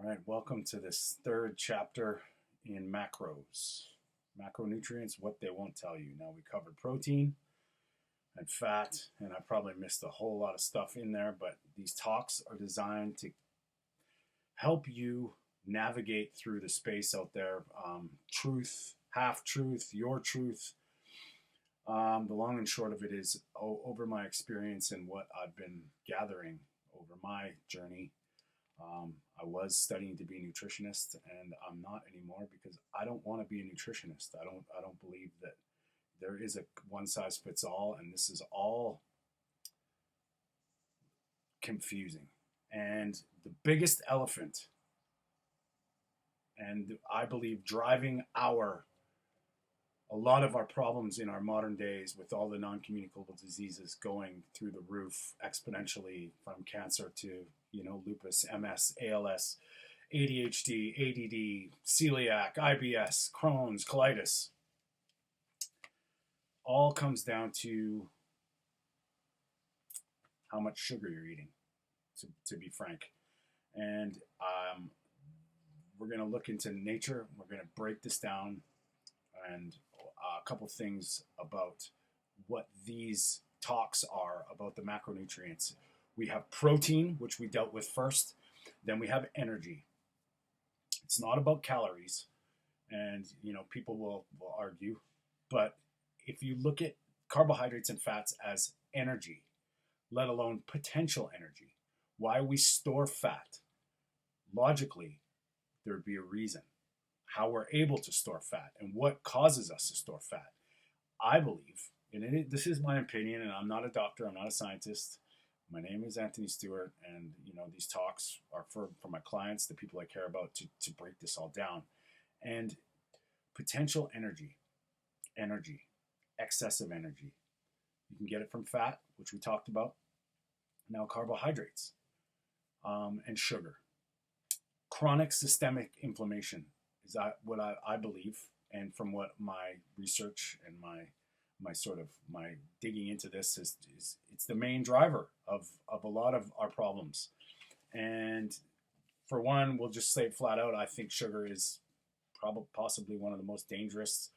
All right, welcome to this third chapter in macros. Macronutrients, what they won't tell you. Now, we covered protein and fat, and I probably missed a whole lot of stuff in there, but these talks are designed to help you navigate through the space out there. Truth, half truth, your truth. The long and short of it is, over my experience and what I've been gathering over my journey, I was studying to be a nutritionist, and I'm not anymore because I don't want to be a nutritionist. I don't believe that there is a one size fits all, and this is all confusing. And the biggest elephant, and I believe driving a lot of our problems in our modern days with all the non-communicable diseases going through the roof exponentially, from cancer to lupus, MS, ALS, ADHD, ADD, celiac, IBS, Crohn's, colitis, all comes down to how much sugar you're eating, to be frank. And we're going to look into nature. We're going to break this down, and a couple things about what these talks are about the macronutrients. We have protein, which we dealt with first. Then we have energy. It's not about calories, and people will argue, but if you look at carbohydrates and fats as energy, let alone potential energy, why we store fat, logically, there would be a reason how we're able to store fat and what causes us to store fat. I believe, and this is my opinion, and I'm not a doctor, I'm not a scientist. My name is Anthony Stewart, and these talks are for my clients, the people I care about, to break this all down. And potential energy, excessive energy. You can get it from fat, which we talked about. Now carbohydrates, and sugar. Chronic systemic inflammation is what I believe, and from what my research and my digging into this is it's the main driver of a lot of our problems. And for one, we'll just say it flat out, I think sugar is possibly one of the most dangerous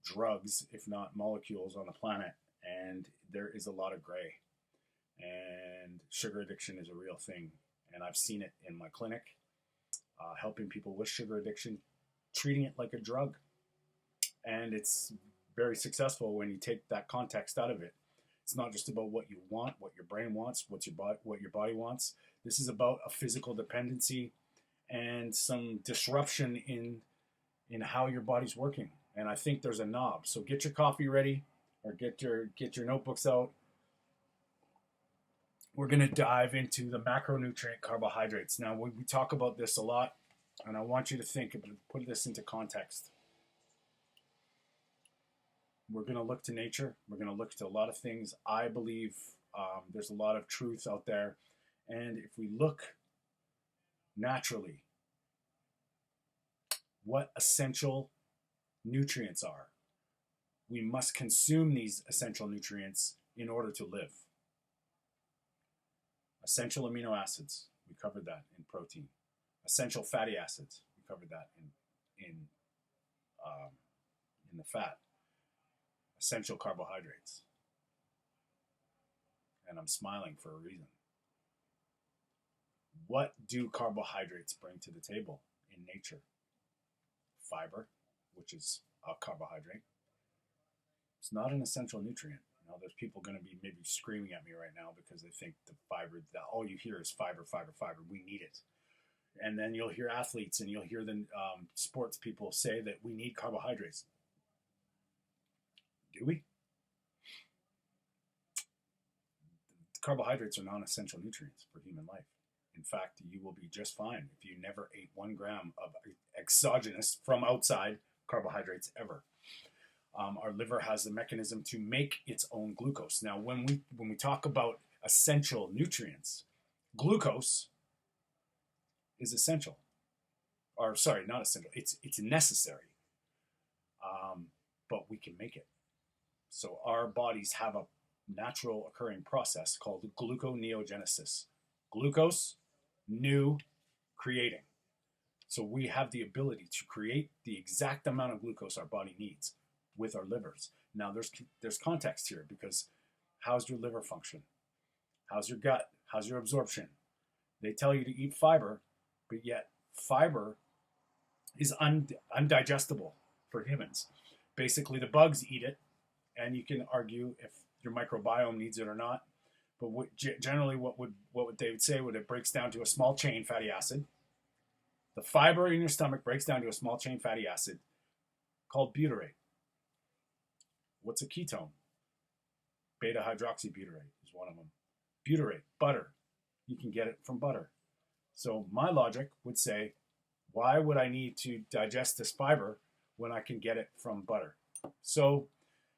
drugs, if not molecules, on the planet. And there is a lot of gray, and sugar addiction is a real thing. And I've seen it in my clinic, helping people with sugar addiction, treating it like a drug. And it's very successful when you take that context out of it. It's not just about what you want, what your brain wants, what your body wants. This is about a physical dependency and some disruption in how your body's working. And I think there's a knob. So get your coffee ready, or get your notebooks out. We're going to dive into the macronutrient carbohydrates. Now, we talk about this a lot, and I want you to put this into context. We're going to look to nature. We're going to look to a lot of things. I believe there's a lot of truth out there. And if we look naturally, what essential nutrients are, we must consume these essential nutrients in order to live. Essential amino acids, we covered that in protein. Essential fatty acids, we covered that in the fat. Essential carbohydrates. And I'm smiling for a reason. What do carbohydrates bring to the table in nature? Fiber, which is a carbohydrate. It's not an essential nutrient. There's people going to be maybe screaming at me right now because they think the fiber, that all you hear is fiber, fiber, fiber. We need it. And then you'll hear athletes and you'll hear the sports people say that we need carbohydrates. Do we? Carbohydrates are non-essential nutrients for human life. In fact, you will be just fine if you never ate 1 gram of exogenous, from outside, carbohydrates ever. Our liver has the mechanism to make its own glucose. Now, when we talk about essential nutrients, glucose is essential. Or sorry, not essential. It's necessary. But we can make it. So our bodies have a natural occurring process called gluconeogenesis. Glucose, new, creating. So we have the ability to create the exact amount of glucose our body needs with our livers. Now there's context here, because how's your liver function? How's your gut? How's your absorption? They tell you to eat fiber, but yet fiber is undigestible for humans. Basically, the bugs eat it, and you can argue if your microbiome needs it or not. But generally, what they would say, it breaks down to a small chain fatty acid. The fiber in your stomach breaks down to a small chain fatty acid called butyrate. What's a ketone? Beta hydroxybutyrate is one of them. Butyrate, butter. You can get it from butter. So my logic would say, why would I need to digest this fiber when I can get it from butter? So,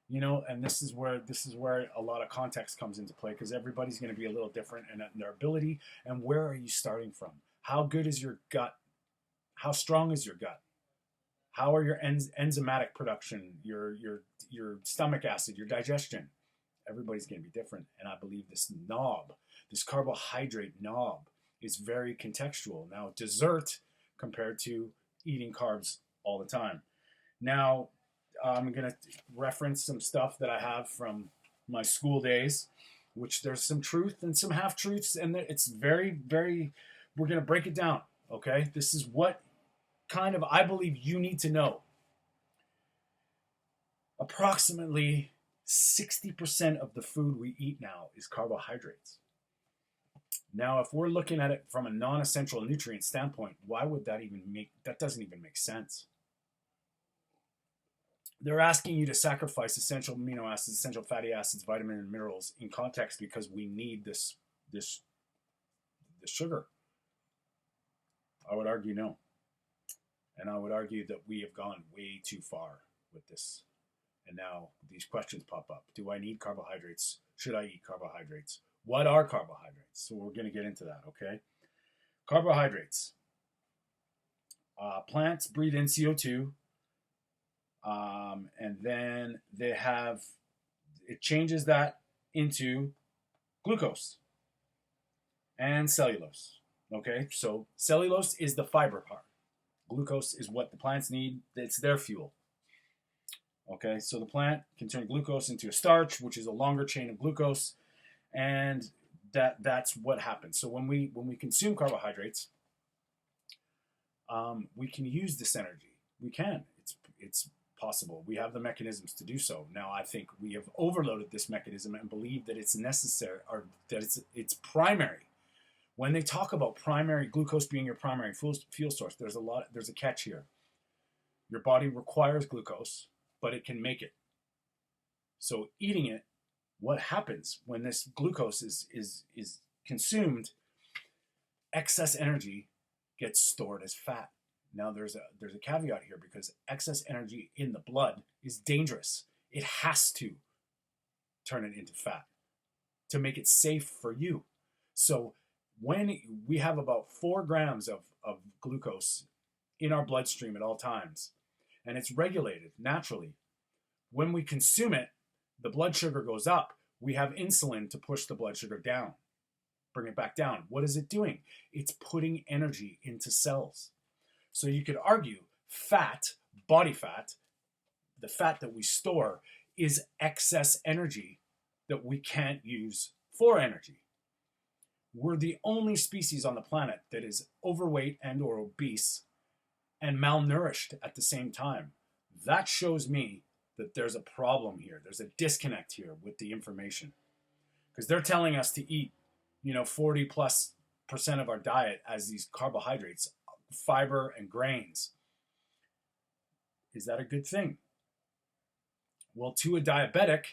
and this is where a lot of context comes into play, because everybody's going to be a little different in their ability. And where are you starting from? How good is your gut? How strong is your gut? How are your enzymatic production, your stomach acid, your digestion? Everybody's going to be different. And I believe this carbohydrate knob is very contextual. Now, dessert compared to eating carbs all the time. Now, I'm going to reference some stuff that I have from my school days, which there's some truth and some half-truths, and it's very, very, we're going to break it down, okay? This is what kind of I believe you need to know. Approximately 60% of the food we eat now is carbohydrates. Now, if we're looking at it from a non-essential nutrient standpoint, why would that doesn't even make sense. They're asking you to sacrifice essential amino acids, essential fatty acids, vitamins, and minerals in context because we need this sugar. I would argue no. And I would argue that we have gone way too far with this. And now these questions pop up. Do I need carbohydrates? Should I eat carbohydrates? What are carbohydrates? So we're going to get into that, okay? Carbohydrates. Plants breathe in CO2. And then it changes that into glucose and cellulose. Okay, so cellulose is the fiber part. Glucose is what the plants need. It's their fuel. Okay, so the plant can turn glucose into a starch, which is a longer chain of glucose, and that's what happens. So when we consume carbohydrates, we can use this energy. We can. It's possible. We have the mechanisms to do so. Now, I think we have overloaded this mechanism and believe that it's necessary, or that it's primary. When they talk about primary glucose being your primary fuel source, there's a catch here. Your body requires glucose, but it can make it. So eating it, what happens when this glucose is consumed? Excess energy gets stored as fat. Now there's a caveat here, because excess energy in the blood is dangerous. It has to turn it into fat to make it safe for you. So when we have about 4 grams of glucose in our bloodstream at all times, and it's regulated naturally, when we consume it, the blood sugar goes up. We have insulin to push the blood sugar down, bring it back down. What is it doing? It's putting energy into cells. So you could argue fat, body fat, the fat that we store, is excess energy that we can't use for energy. We're the only species on the planet that is overweight and or obese and malnourished at the same time. That shows me that there's a problem here. There's a disconnect here with the information. Because they're telling us to eat, 40+% of our diet as these carbohydrates, fiber and grains. Is that a good thing? Well, to a diabetic,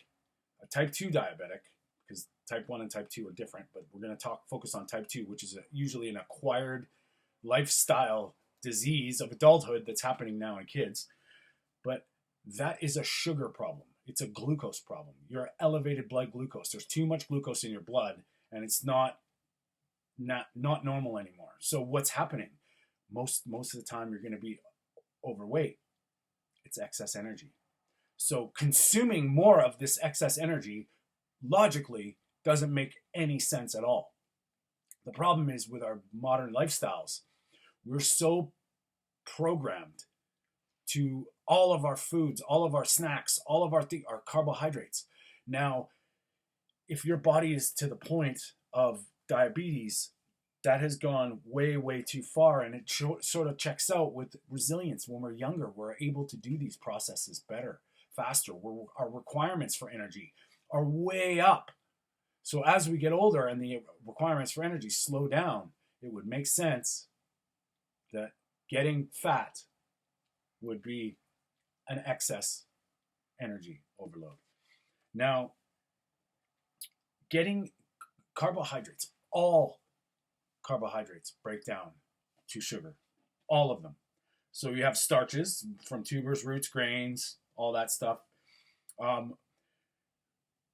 a type 2 diabetic, because type 1 and type 2 are different, but we're going to focus on type 2, which is usually an acquired lifestyle disease of adulthood that's happening now in kids. But that is a sugar problem. It's a glucose problem. You're elevated blood glucose. There's too much glucose in your blood, and it's not normal anymore. So what's happening? Most of the time, you're going to be overweight. It's excess energy. So consuming more of this excess energy logically doesn't make any sense at all. The problem is with our modern lifestyles, we're so programmed to all of our foods, all of our snacks, all of our carbohydrates. Now, if your body is to the point of diabetes, that has gone way, way too far, and it sort of checks out with resilience. When we're younger, we're able to do these processes better, faster. Our requirements for energy are way up. So as we get older and the requirements for energy slow down, it would make sense that getting fat would be an excess energy overload. Now, getting carbohydrates, all carbohydrates break down to sugar, all of them. So you have starches from tubers, roots, grains, all that stuff.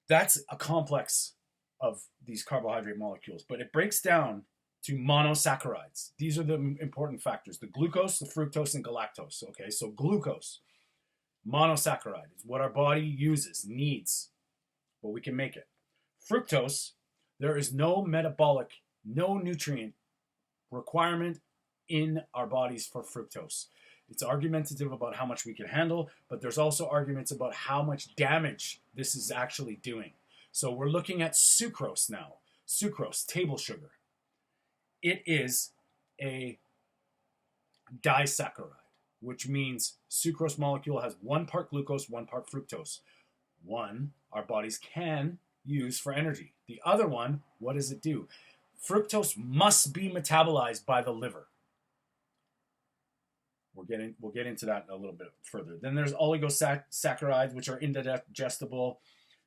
That's a complex of these carbohydrate molecules, but it breaks down to monosaccharides. These are the important factors: the glucose, the fructose, and galactose. Okay, so glucose, monosaccharide, is what our body uses, needs, but we can make it. Fructose, there is no metabolic, no nutrient requirement in our bodies for fructose. It's argumentative about how much we can handle, but there's also arguments about how much damage this is actually doing. So we're looking at sucrose now. Sucrose, table sugar. It is a disaccharide, which means sucrose molecule has 1 part glucose, 1 part fructose. One, our bodies can use for energy. The other one, what does it do? Fructose must be metabolized by the liver. We'll get into that a little bit further. Then there's oligosaccharides, which are indigestible.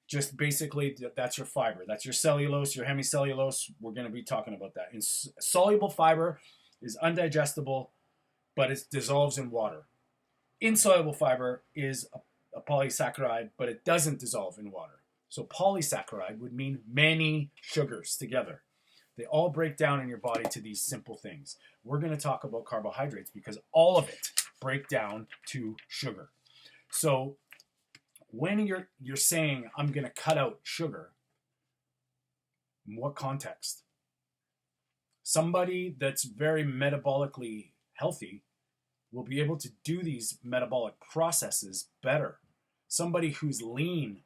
Just basically, that's your fiber. That's your cellulose, your hemicellulose. We're going to be talking about that. Soluble fiber is undigestible, but it dissolves in water. Insoluble fiber is a polysaccharide, but it doesn't dissolve in water. So polysaccharide would mean many sugars together. They all break down in your body to these simple things. We're going to talk about carbohydrates because all of it break down to sugar. So when you're saying, I'm going to cut out sugar, in what context? Somebody that's very metabolically healthy will be able to do these metabolic processes better. Somebody who's lean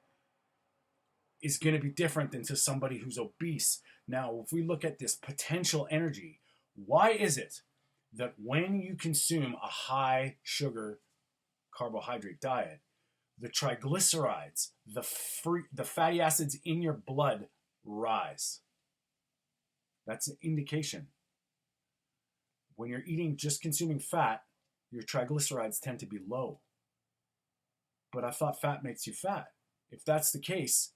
is going to be different than to somebody who's obese. Now, if we look at this potential energy, why is it that when you consume a high sugar carbohydrate diet, the triglycerides, the fatty acids in your blood rise? That's an indication. When you're eating, just consuming fat, your triglycerides tend to be low. But I thought fat makes you fat. If that's the case,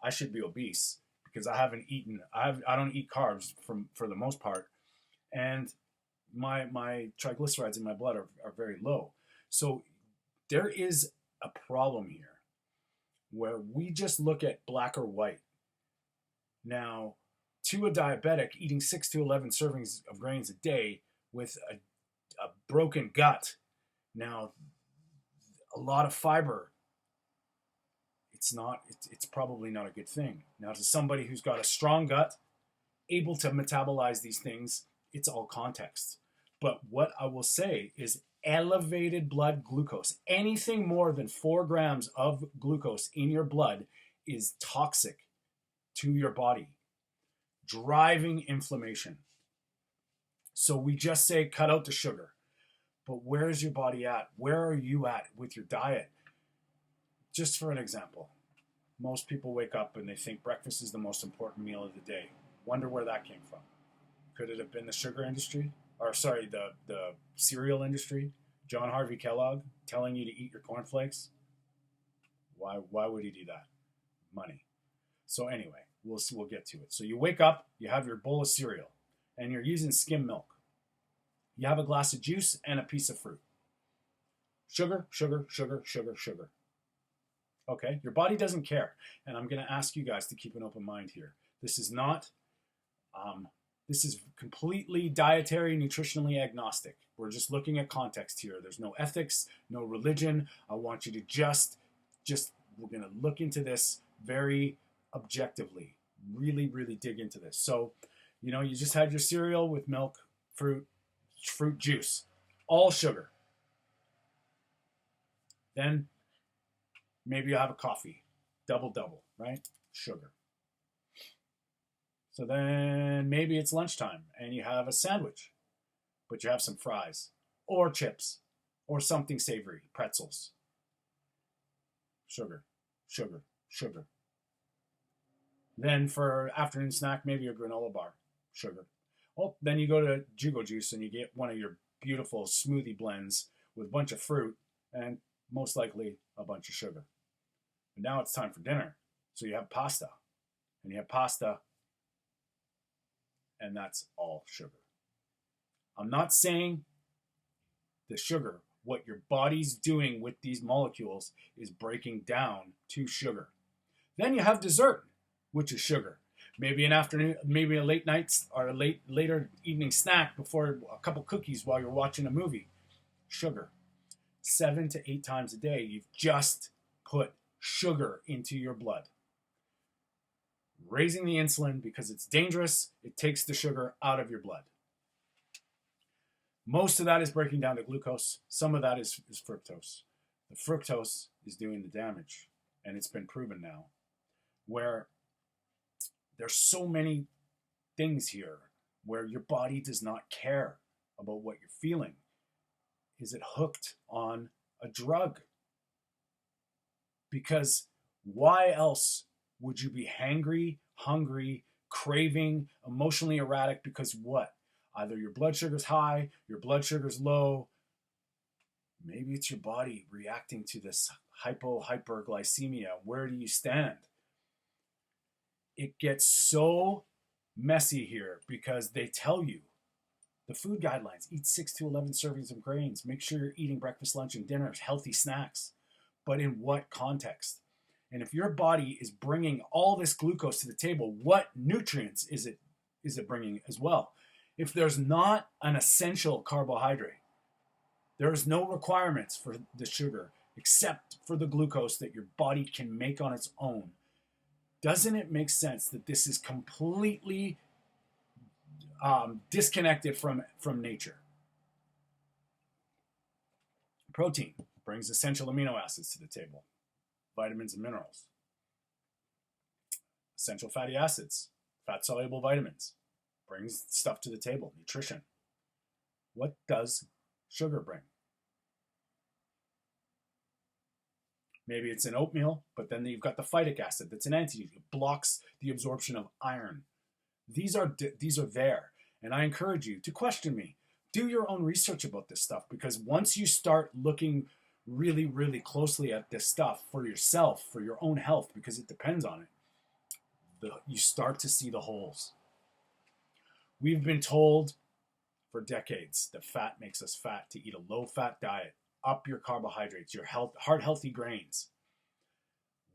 I should be obese because I haven't eaten. I don't eat carbs for the most part, and my triglycerides in my blood are very low. So there is a problem here where we just look at black or white. Now, to a diabetic, eating 6 to 11 servings of grains a day with a broken gut, now a lot of fiber, it's probably not a good thing. Now, to somebody who's got a strong gut, able to metabolize these things, it's all context. But what I will say is elevated blood glucose, anything more than 4 grams of glucose in your blood is toxic to your body, driving inflammation. So we just say cut out the sugar. But where is your body at? Where are you at with your diet? Just for an example, most people wake up and they think breakfast is the most important meal of the day. Wonder where that came from. Could it have been the sugar industry? Or sorry, the cereal industry? John Harvey Kellogg telling you to eat your cornflakes? Why would he do that? Money. So anyway, we'll get to it. So you wake up, you have your bowl of cereal, and you're using skim milk. You have a glass of juice and a piece of fruit. Sugar, sugar, sugar, sugar, sugar. Okay, your body doesn't care. And I'm going to ask you guys to keep an open mind here. This is not, this is completely dietary, nutritionally agnostic. We're just looking at context here. There's no ethics, no religion. I want you to just we're going to look into this very objectively. Really, really dig into this. So, you just had your cereal with milk, fruit juice. all sugar. Then maybe you have a coffee, double, right? Sugar. So then maybe it's lunchtime and you have a sandwich, but you have some fries or chips or something savory, pretzels. Sugar, sugar, sugar. Then for afternoon snack, maybe a granola bar, sugar. Oh, then you go to Jugo Juice and you get one of your beautiful smoothie blends with a bunch of fruit and most likely a bunch of sugar. And now it's time for dinner. So you have pasta. And you have pasta, and that's all sugar. I'm not saying the sugar, what your body's doing with these molecules is breaking down to sugar. Then you have dessert, which is sugar. Maybe an afternoon, maybe a late night or a later evening snack before a couple cookies while you're watching a movie. Sugar. 7 to 8 times a day, you've just put sugar into your blood. Raising the insulin because it's dangerous, it takes the sugar out of your blood. Most of that is breaking down to glucose. Some of that is fructose. The fructose is doing the damage, and it's been proven now, where there's so many things here where your body does not care about what you're feeling. Is it hooked on a drug? Because why else would you be hangry, hungry, craving, emotionally erratic? Because what? Either your blood sugar's high, your blood sugar's low. Maybe it's your body reacting to this hyperglycemia. Where do you stand? It gets so messy here because they tell you the food guidelines, eat 6 to 11 servings of grains. Make sure you're eating breakfast, lunch, and dinner, healthy snacks. But in what context? And if your body is bringing all this glucose to the table, what nutrients is it bringing as well? If there's not an essential carbohydrate, there is no requirements for the sugar except for the glucose that your body can make on its own. Doesn't it make sense that this is completely disconnected from nature? Protein brings essential amino acids to the table, vitamins and minerals. Essential fatty acids, fat-soluble vitamins, brings stuff to the table, nutrition. What does sugar bring? Maybe it's in oatmeal, but then you've got the phytic acid that's an antidote. It blocks the absorption of iron. These are there, and I encourage you to question me. Do your own research about this stuff, because once you start looking really, really closely at this stuff for yourself, for your own health, because it depends on it, you start to see the holes. We've been told for decades that fat makes us fat, to eat a low-fat diet, up your carbohydrates, your heart-healthy grains.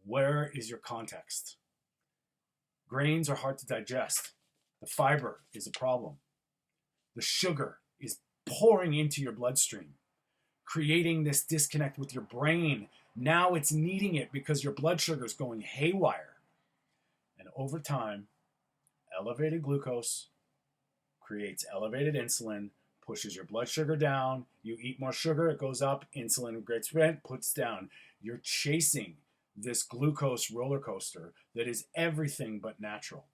Where is your context? Grains are hard to digest. The fiber is a problem. The sugar is pouring into your bloodstream, creating this disconnect with your brain. Now it's needing it because your blood sugar is going haywire. And over time, elevated glucose creates elevated insulin, pushes your blood sugar down. You eat more sugar, it goes up. Insulin gets rent, puts down. You're chasing this glucose roller coaster that is everything but natural.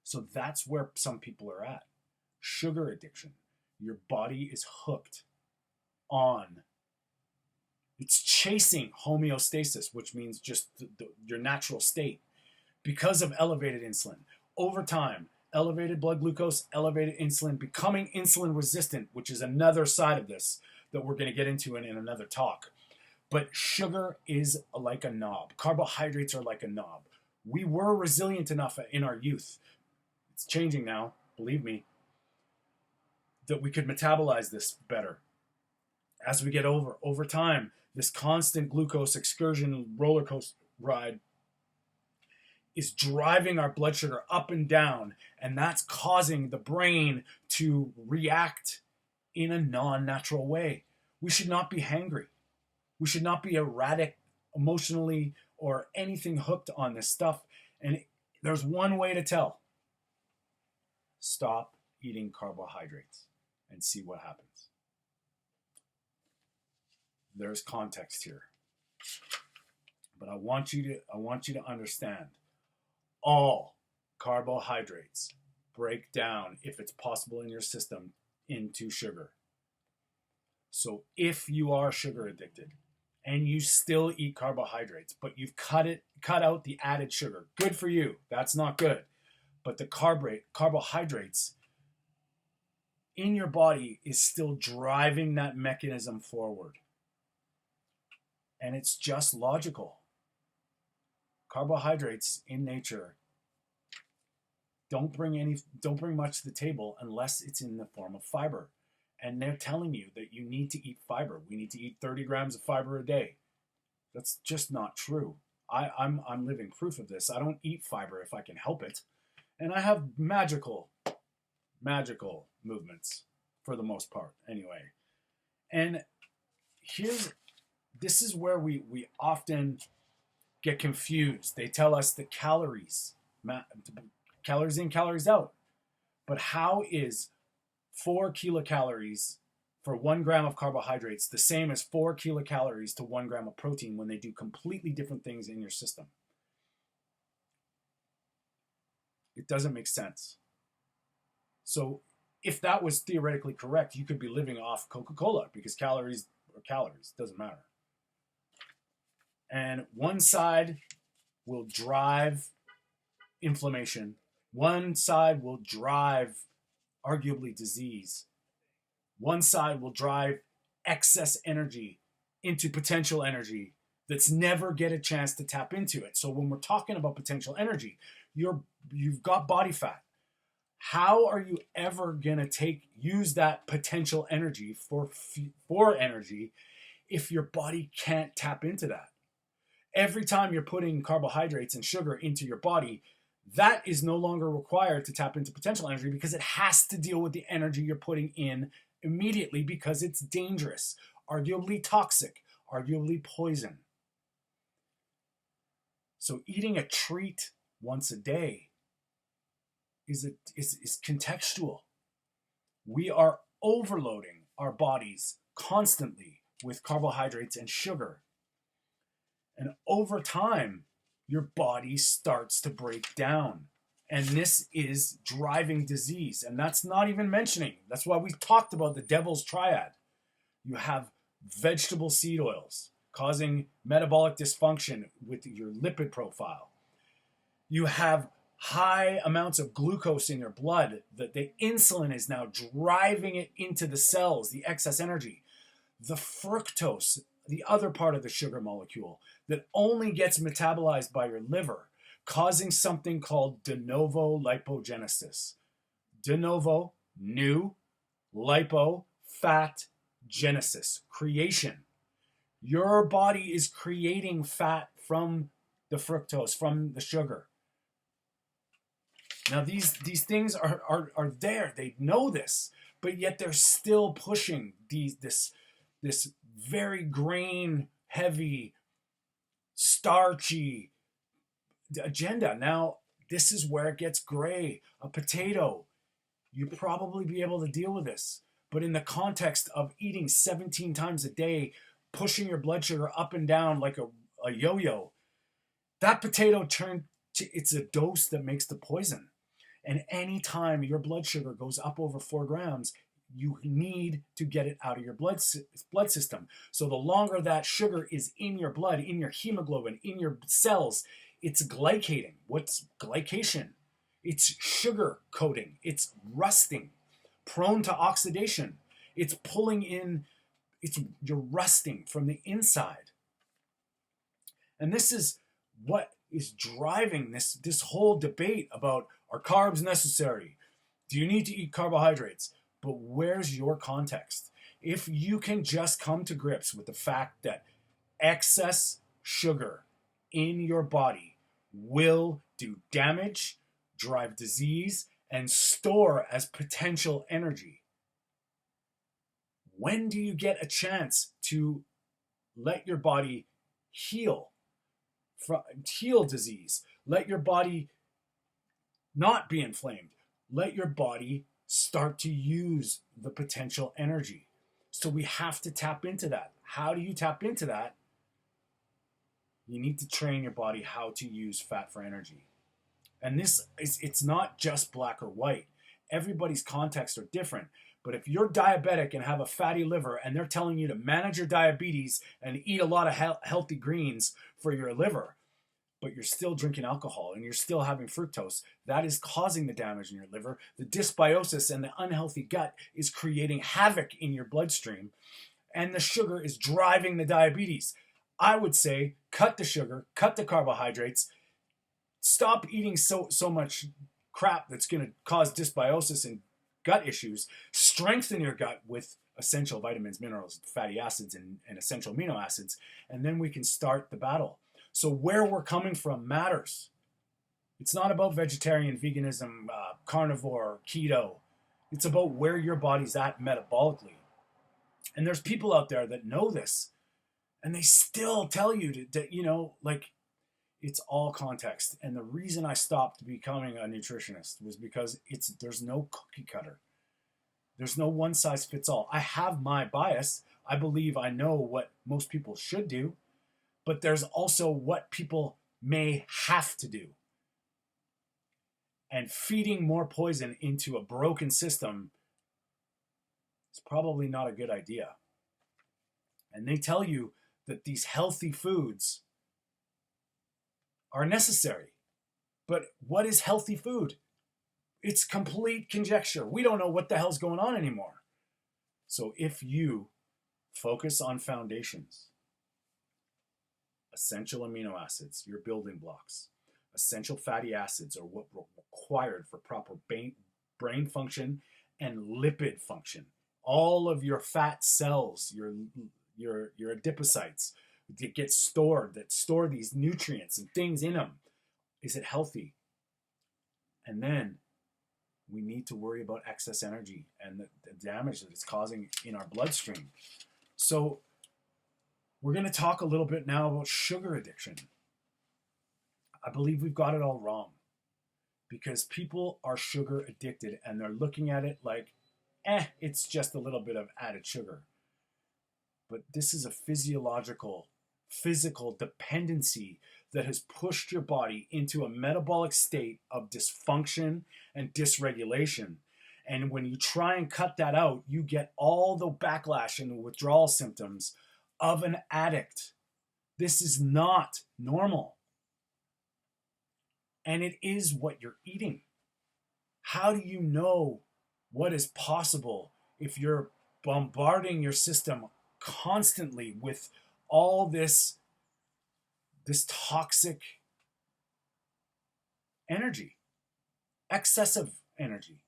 So that's where some people are at. Sugar addiction. Your body is hooked on. It's chasing homeostasis, which means just your natural state, because of elevated insulin. Over time, elevated blood glucose, elevated insulin, becoming insulin resistant, which is another side of this that we're going to get into in another talk. But sugar is like a knob. Carbohydrates are like a knob. We were resilient enough in our youth. It's changing now, believe me, that we could metabolize this better. As we get over time, this constant glucose excursion roller coaster ride is driving our blood sugar up and down, and that's causing the brain to react in a non-natural way. We should not be hangry. We should not be erratic emotionally or anything hooked on this stuff. And there's one way to tell. Stop eating carbohydrates. and see what happens. There's context here. But I want you to understand, all carbohydrates break down, if it's possible in your system, into sugar. So if you are sugar addicted and you still eat carbohydrates, but you've cut out the added sugar, good for you. That's not good. But the carbohydrates in your body is still driving that mechanism forward. And it's just logical. Carbohydrates in nature don't bring much to the table unless it's in the form of fiber. And they're telling you that you need to eat fiber. We need to eat 30 grams of fiber a day. That's just not true. I'm living proof of this. I don't eat fiber if I can help it. And I have magical movements for the most part anyway. And this is where we often get confused. They tell us the calories in, calories out. But how is 4 kilocalories for 1 gram of carbohydrates the same as 4 kilocalories to 1 gram of protein when they do completely different things in your system? It doesn't make sense. So if that was theoretically correct, you could be living off Coca-Cola because calories are calories. Doesn't matter. And one side will drive inflammation. One side will drive arguably disease. One side will drive excess energy into potential energy that's never get a chance to tap into it. So when we're talking about potential energy, you've got body fat. How are you ever going to use that potential energy for energy if your body can't tap into that? Every time you're putting carbohydrates and sugar into your body, that is no longer required to tap into potential energy because it has to deal with the energy you're putting in immediately because it's dangerous, arguably toxic, arguably poison. So eating a treat once a day is contextual. We are overloading our bodies constantly with carbohydrates and sugar. And over time, your body starts to break down. And this is driving disease. And that's not even mentioning. That's why we talked about the devil's triad. You have vegetable seed oils causing metabolic dysfunction with your lipid profile. You have high amounts of glucose in your blood, that the insulin is now driving it into the cells, the excess energy. The fructose, the other part of the sugar molecule that only gets metabolized by your liver, causing something called de novo lipogenesis. De novo, new, lipo, fat, genesis, creation. Your body is creating fat from the fructose, from the sugar. Now these things are there. They know this, but yet they're still pushing this very grain heavy, starchy agenda. Now this is where it gets gray. A potato, you'd probably be able to deal with this, but in the context of eating 17 times a day, pushing your blood sugar up and down like a yo-yo, that potato it's a dose that makes the poison. And anytime your blood sugar goes up over 4 grams, you need to get it out of your blood system. So the longer that sugar is in your blood, in your hemoglobin, in your cells, it's glycating. What's glycation? It's sugar coating. It's rusting, prone to oxidation. It's pulling in, you're rusting from the inside. And this is what is driving this whole debate about, are carbs necessary? Do you need to eat carbohydrates? But where's your context? If you can just come to grips with the fact that excess sugar in your body will do damage, drive disease, and store as potential energy, when do you get a chance to let your body heal disease? Let your body not be inflamed. Let your body start to use the potential energy. So we have to tap into that. How do you tap into that? You need to train your body how to use fat for energy. And it's not just black or white. Everybody's contexts are different. But if you're diabetic and have a fatty liver and they're telling you to manage your diabetes and eat a lot of healthy greens for your liver, but you're still drinking alcohol and you're still having fructose, that is causing the damage in your liver. The dysbiosis and the unhealthy gut is creating havoc in your bloodstream, and the sugar is driving the diabetes. I would say cut the sugar, cut the carbohydrates, stop eating so much crap that's going to cause dysbiosis and gut issues. Strengthen your gut with essential vitamins, minerals, fatty acids, and essential amino acids, and then we can start the battle. So where we're coming from matters. It's not about vegetarian, veganism, carnivore, keto. It's about where your body's at metabolically. And there's people out there that know this, and they still tell you to like, it's all context. And the reason I stopped becoming a nutritionist was because there's no cookie cutter. There's no one size fits all. I have my bias. I believe I know what most people should do, but there's also what people may have to do. And feeding more poison into a broken system is probably not a good idea. And they tell you that these healthy foods are necessary. But what is healthy food? It's complete conjecture. We don't know what the hell's going on anymore. So if you focus on foundations, essential amino acids, your building blocks, essential fatty acids are what are required for proper brain function and lipid function. All of your fat cells, your adipocytes, that get stored, that store these nutrients and things in them. Is it healthy? And then we need to worry about excess energy and the damage that it's causing in our bloodstream. So we're going to talk a little bit now about sugar addiction. I believe we've got it all wrong because people are sugar addicted and they're looking at it like, it's just a little bit of added sugar. But this is a physical dependency that has pushed your body into a metabolic state of dysfunction and dysregulation. And when you try and cut that out, you get all the backlash and the withdrawal symptoms of an addict. This is not normal. And it is what you're eating. How do you know what is possible if you're bombarding your system constantly with all this toxic energy, excessive energy?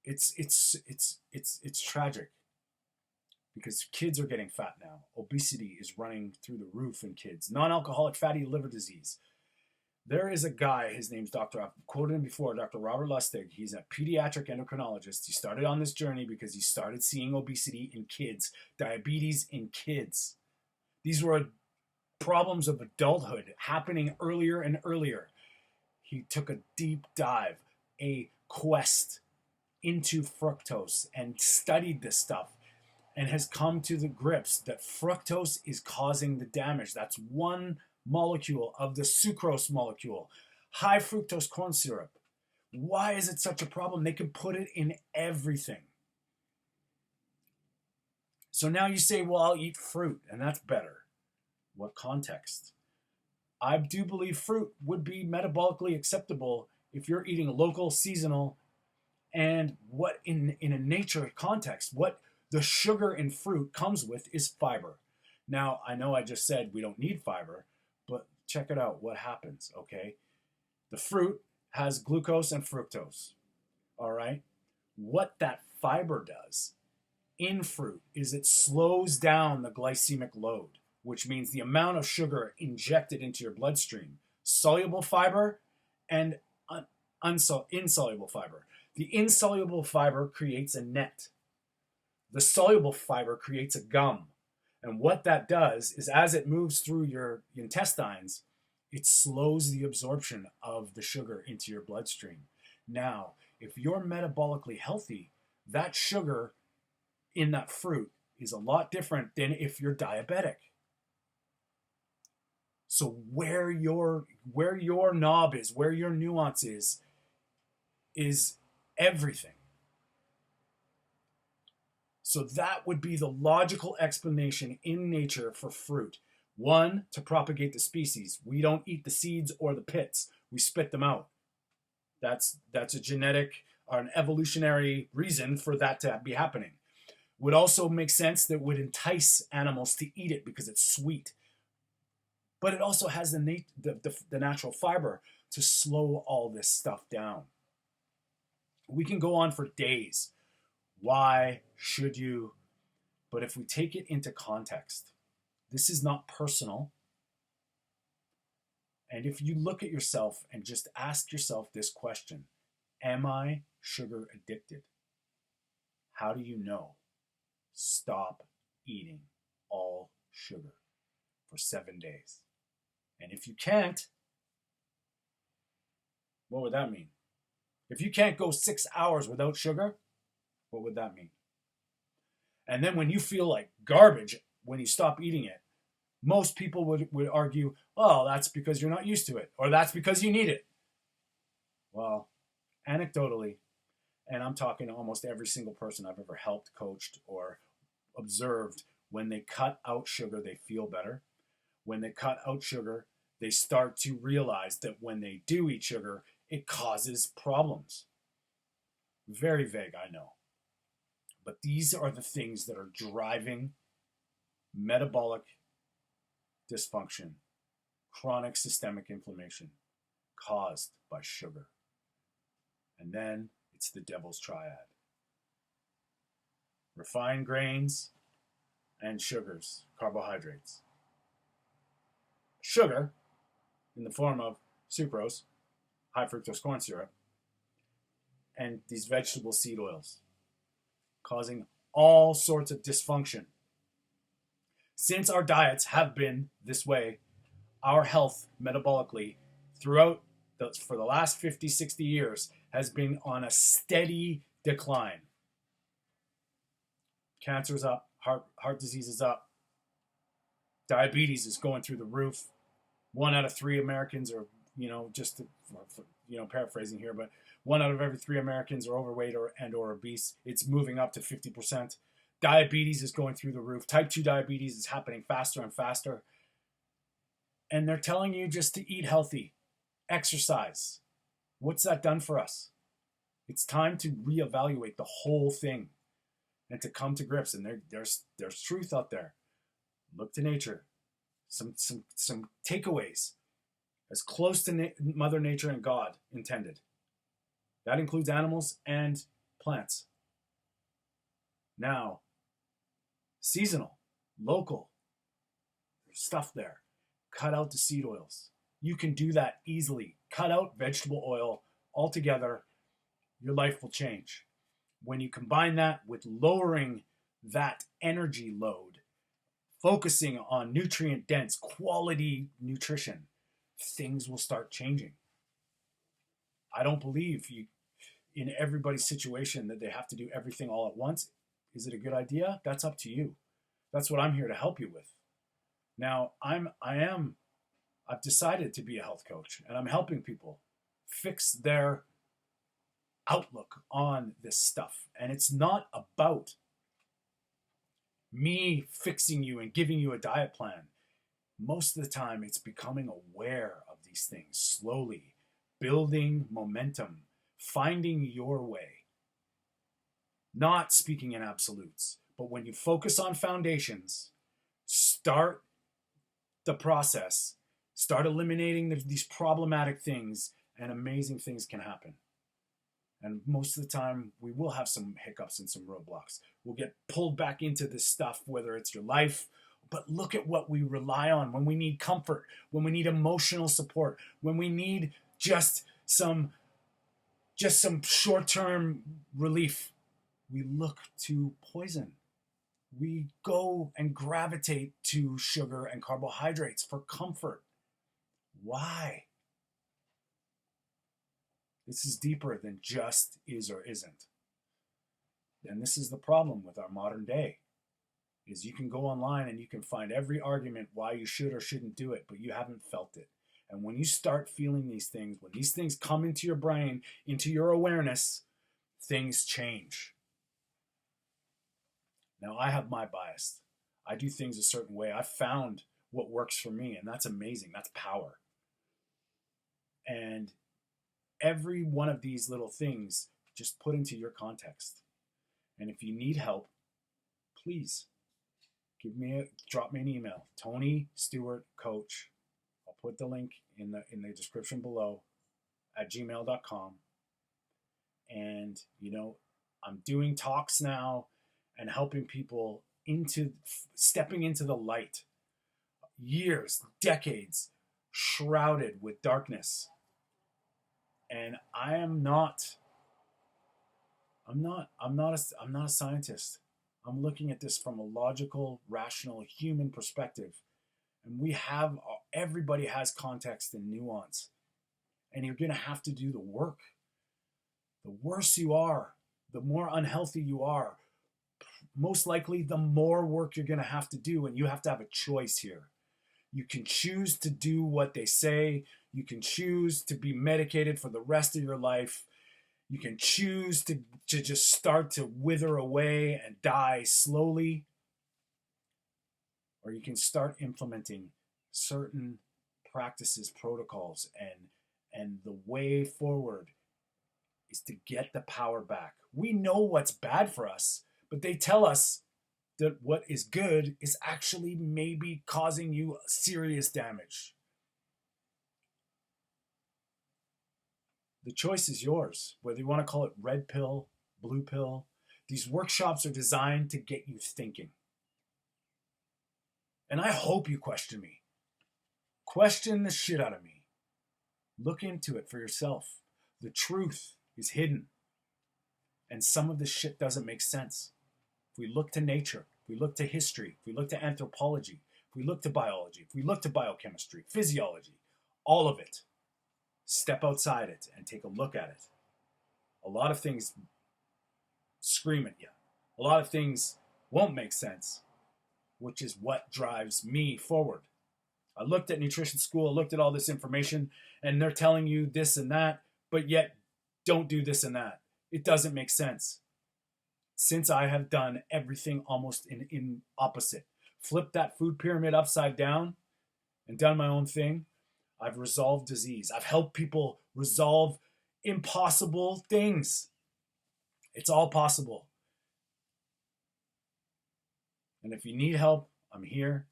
It's tragic because kids are getting fat now. Obesity is running through the roof in kids. Non-alcoholic fatty liver disease. There is a guy, his name's I've quoted him before, Dr. Robert Lustig. He's a pediatric endocrinologist. He started on this journey because he started seeing obesity in kids, diabetes in kids. These were problems of adulthood happening earlier and earlier. He took a deep dive, a quest into fructose and studied this stuff and has come to the grips that fructose is causing the damage. That's one molecule of the sucrose molecule. High fructose corn syrup. Why is it such a problem? They can put it in everything. So now you say, well, I'll eat fruit, and that's better. What context? I do believe fruit would be metabolically acceptable if you're eating local, seasonal, and what in a nature context, what the sugar in fruit comes with is fiber. Now, I know I just said we don't need fiber, but check it out, what happens, okay? The fruit has glucose and fructose, all right? What that fiber does in fruit is it slows down the glycemic load, which means the amount of sugar injected into your bloodstream. Soluble fiber and insoluble fiber. The insoluble fiber creates a net. The soluble fiber creates a gum. And what that does is as it moves through your intestines, It slows the absorption of the sugar into your bloodstream. Now, if you're metabolically healthy, that sugar in that fruit is a lot different than if you're diabetic. So where your knob is, where your nuance is everything. So that would be the logical explanation in nature for fruit. One, to propagate the species. We don't eat the seeds or the pits. We spit them out. That's a genetic or an evolutionary reason for that to be happening. Would also make sense that would entice animals to eat it because it's sweet. But it also has the natural fiber to slow all this stuff down. We can go on for days. Why should you? But if we take it into context, this is not personal. And if you look at yourself and just ask yourself this question, am I sugar addicted? How do you know? Stop eating all sugar for 7 days. And if you can't, what would that mean? If you can't go 6 hours without sugar, what would that mean? And then when you feel like garbage when you stop eating it, most people would argue, oh, that's because you're not used to it, or that's because you need it. Well, anecdotally, and I'm talking to almost every single person I've ever helped, coached, or observed, when they cut out sugar, they feel better. When they cut out sugar, they start to realize that when they do eat sugar, it causes problems. Very vague, I know. But these are the things that are driving metabolic dysfunction, chronic systemic inflammation caused by sugar. And then it's the devil's triad. Refined grains and sugars, carbohydrates. Sugar, in the form of sucrose, high fructose corn syrup, and these vegetable seed oils, causing all sorts of dysfunction. Since our diets have been this way, our health metabolically throughout for the last 50, 60 years has been on a steady decline. Cancer's up, heart disease is up, diabetes is going through the roof. 1 out of 3 Americans are, just paraphrasing here, but 1 out of every 3 Americans are overweight or obese. It's moving up to 50%. Diabetes is going through the roof. Type 2 diabetes is happening faster and faster. And they're telling you just to eat healthy, exercise. What's that done for us? It's time to reevaluate the whole thing and to come to grips. And there's truth out there. Look to nature. Some takeaways as close to Mother Nature and God intended. That includes animals and plants. Now, seasonal, local, there's stuff there. Cut out the seed oils. You can do that easily. Cut out vegetable oil altogether. Your life will change. When you combine that with lowering that energy load, focusing on nutrient-dense, quality nutrition, things will start changing. I don't believe in everybody's situation that they have to do everything all at once. Is it a good idea? That's up to you. That's what I'm here to help you with. Now, I've decided to be a health coach, and I'm helping people fix their outlook on this stuff. And it's not about me fixing you and giving you a diet plan. Most of the time, it's becoming aware of these things slowly, building momentum, finding your way. Not speaking in absolutes, but when you focus on foundations, start the process, start eliminating these problematic things, and amazing things can happen. And most of the time, we will have some hiccups and some roadblocks. We'll get pulled back into this stuff, whether it's your life. But look at what we rely on when we need comfort, when we need emotional support, when we need just some short-term relief. We look to poison. We go and gravitate to sugar and carbohydrates for comfort. Why? This is deeper than just is or isn't. And this is the problem with our modern day, is you can go online and you can find every argument why you should or shouldn't do it, but you haven't felt it. And when you start feeling these things, when these things come into your brain, into your awareness, things change. Now, I have my bias. I do things a certain way. I've found what works for me, and that's amazing. That's power. And every one of these little things, just put into your context. And if you need help, please drop me an email, tonystewartcoach. I'll put the link in the description below at gmail.com. And, I'm doing talks now and helping people stepping into the light. Years, decades shrouded with darkness. And I'm not a scientist. I'm looking at this from a logical, rational, human perspective. And everybody has context and nuance. And you're going to have to do the work. The worse you are, the more unhealthy you are, most likely the more work you're going to have to do. And you have to have a choice here. You can choose to do what they say. You can choose to be medicated for the rest of your life. You can choose to just start to wither away and die slowly. Or you can start implementing certain practices, protocols, and the way forward is to get the power back. We know what's bad for us, but they tell us that what is good is actually maybe causing you serious damage. The choice is yours, whether you want to call it red pill, blue pill. These workshops are designed to get you thinking. And I hope you question me. Question the shit out of me. Look into it for yourself. The truth is hidden. And some of this shit doesn't make sense. If we look to nature, if we look to history, if we look to anthropology, if we look to biology, if we look to biochemistry, physiology, all of it, step outside it and take a look at it. A lot of things scream at you. A lot of things won't make sense, which is what drives me forward. I looked at nutrition school, I looked at all this information, and they're telling you this and that, but yet don't do this and that. It doesn't make sense. Since I have done everything almost in opposite, flipped that food pyramid upside down and done my own thing, I've resolved disease. I've helped people resolve impossible things. It's all possible. And if you need help, I'm here.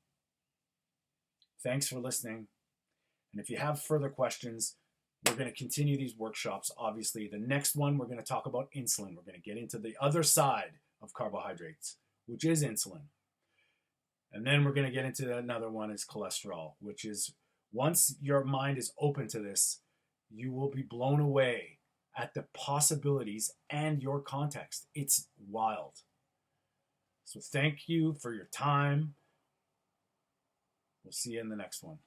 Thanks for listening. And if you have further questions, we're going to continue these workshops. Obviously, the next one, we're going to talk about insulin. We're going to get into the other side of carbohydrates, which is insulin. And then we're going to get into another one is cholesterol, which is once your mind is open to this, you will be blown away at the possibilities and your context. It's wild. So thank you for your time. We'll see you in the next one.